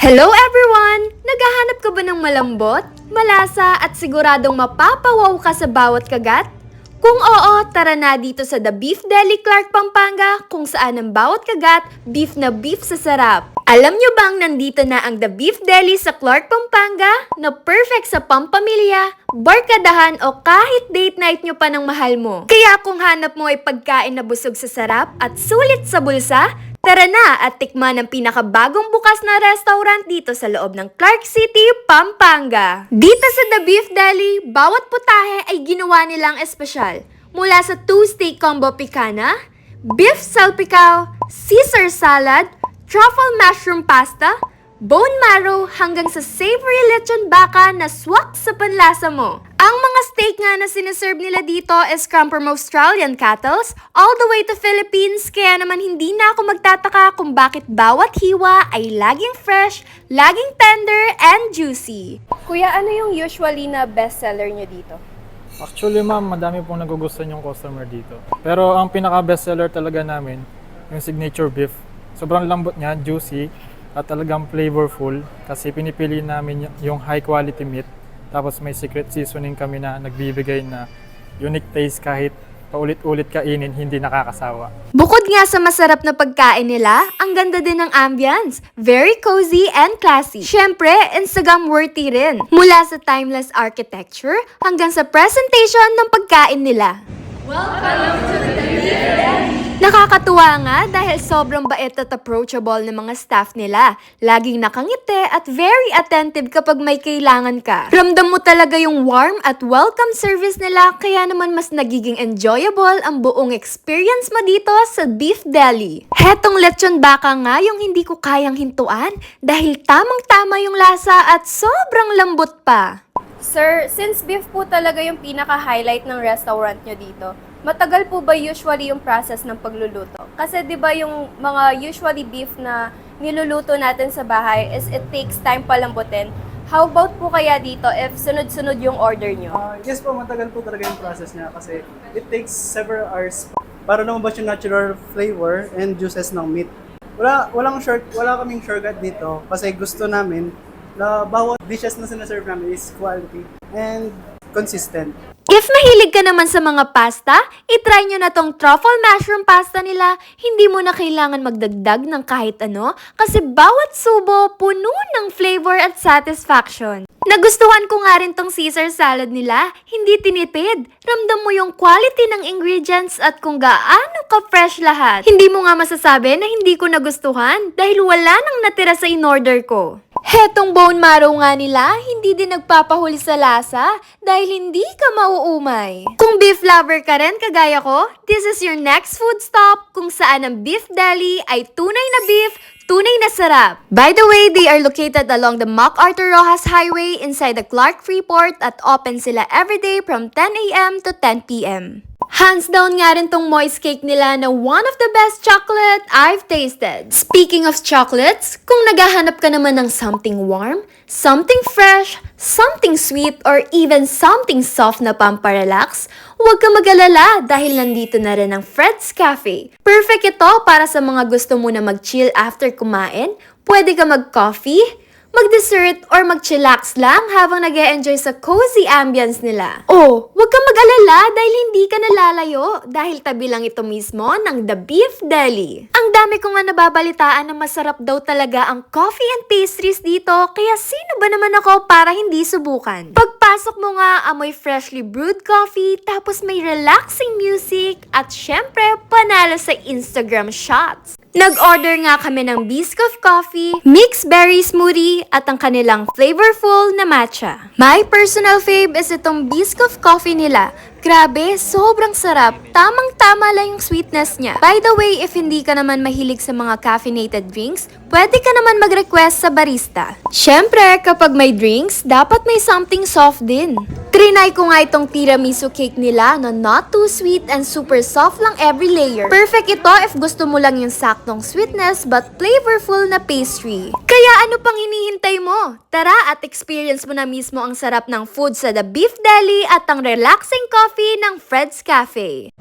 Hello everyone! Naghahanap ka ba ng malambot, malasa at siguradong mapapawaw ka sa bawat kagat? Kung oo, tara na dito sa The Beef Deli, Clark, Pampanga, kung saan ang bawat kagat, beef na beef sa sarap. Alam nyo bang nandito na ang The Beef Deli sa Clark, Pampanga, na perfect sa pampamilya, barkadahan o kahit date night nyo pa ng mahal mo? Kaya kung hanap mo ay pagkain na busog sa sarap at sulit sa bulsa, tara na at tikman ang pinakabagong bukas na restaurant dito sa loob ng Clark City, Pampanga. Dito sa The Beef Deli, bawat putahe ay ginawa nilang espesyal. Mula sa 2-steak combo picana, beef salpicao, Caesar salad, truffle mushroom pasta, bone marrow hanggang sa savory lechon baka na swak sa panlasa mo. Ang mga steak nga na sinaserve nila dito is come from Australian cattle all the way to Philippines, kaya naman hindi na ako magtataka kung bakit bawat hiwa ay laging fresh, laging tender and juicy. Kuya, ano yung usually na bestseller nyo dito? Actually ma'am, madami pong nagugustuhan yung customer dito. Pero ang pinaka-bestseller talaga namin, yung signature beef. Sobrang lambot niya, juicy, at talagang flavorful kasi pinipili namin yung high quality meat. Tapos may secret seasoning kami na nagbibigay na unique taste kahit paulit-ulit kainin, hindi nakakasawa. Bukod nga sa masarap na pagkain nila, ang ganda din ng ambience. Very cozy and classy. Syempre, Instagram worthy rin. Mula sa timeless architecture hanggang sa presentation ng pagkain nila. Welcome to the Nakakatuwa nga dahil sobrang bait at approachable ng mga staff nila. Laging nakangiti at very attentive kapag may kailangan ka. Ramdam mo talaga yung warm at welcome service nila, kaya naman mas nagiging enjoyable ang buong experience mo dito sa Beef Deli. Hetong lechon baka nga yung hindi ko kayang hintuan dahil tamang-tama yung lasa at sobrang lambot pa. Sir, since beef po talaga yung pinaka-highlight ng restaurant nyo dito, matagal po ba usually yung process ng pagluluto? Kasi 'di ba yung mga usually beef na niluluto natin sa bahay is it takes time palambutin. How about po kaya dito if sunod-sunod yung order nyo? Yes po, matagal po talaga yung process niya kasi it takes several hours para lumabas yung natural flavor and juices ng meat. Wala kaming shortcut dito kasi gusto namin na bawat dishes na sinaserve namin is quality and consistent. If mahilig ka naman sa mga pasta, itry nyo na tong truffle mushroom pasta nila. Hindi mo na kailangan magdagdag ng kahit ano kasi bawat subo puno ng flavor at satisfaction. Nagustuhan ko nga rin tong Caesar salad nila. Hindi tinipid. Ramdam mo yung quality ng ingredients at kung gaano ka-fresh lahat. Hindi mo nga masasabi na hindi ko nagustuhan dahil wala nang natira sa in-order ko. Hetong bone marrow nga nila, hindi din nagpapahuli sa lasa dahil hindi ka mauumay. Kung beef lover ka rin kagaya ko, this is your next food stop kung saan ang Beef Deli ay tunay na beef, tunay na sarap. By the way, they are located along the MacArthur Rojas Highway inside the Clark Freeport at open sila everyday from 10 a.m. to 10 p.m. Hands down nga rin tong moist cake nila na one of the best chocolate I've tasted. Speaking of chocolates, kung naghahanap ka naman ng something warm, something fresh, something sweet, or even something soft na pamparelax, huwag ka mag-alala dahil nandito na rin ang Fred's Cafe. Perfect ito para sa mga gusto mo na mag-chill after kumain. Pwede ka mag-coffee, mag-dessert, or mag-chillax lang habang nag-e-enjoy sa cozy ambience nila. Oh, huwag kang mag-alala dahil hindi ka nalalayo dahil tabi lang ito mismo ng The Beef Deli. Ang dami ko nga nababalitaan na masarap daw talaga ang coffee and pastries dito, kaya sino ba naman ako para hindi subukan? Pagpasok mo nga, amoy freshly brewed coffee, tapos may relaxing music, at syempre, panalo sa Instagram shots. Nag-order nga kami ng Biscoff Coffee, mixed berry smoothie, at ang kanilang flavorful na matcha. My personal fave is itong Biscoff Coffee nila. Grabe, sobrang sarap. Tamang-tama lang yung sweetness niya. By the way, if hindi ka naman mahilig sa mga caffeinated drinks, pwede ka naman mag-request sa barista. Syempre, kapag may drinks, dapat may something soft din. Trinay ko nga itong tiramisu cake nila na not too sweet and super soft lang every layer. Perfect ito if gusto mo lang yung saktong sweetness but flavorful na pastry. Kaya ano pang hinihintay mo? Tara at experience mo na mismo ang sarap ng food sa The Beef Deli at ang relaxing coffee ng Fred's Cafe.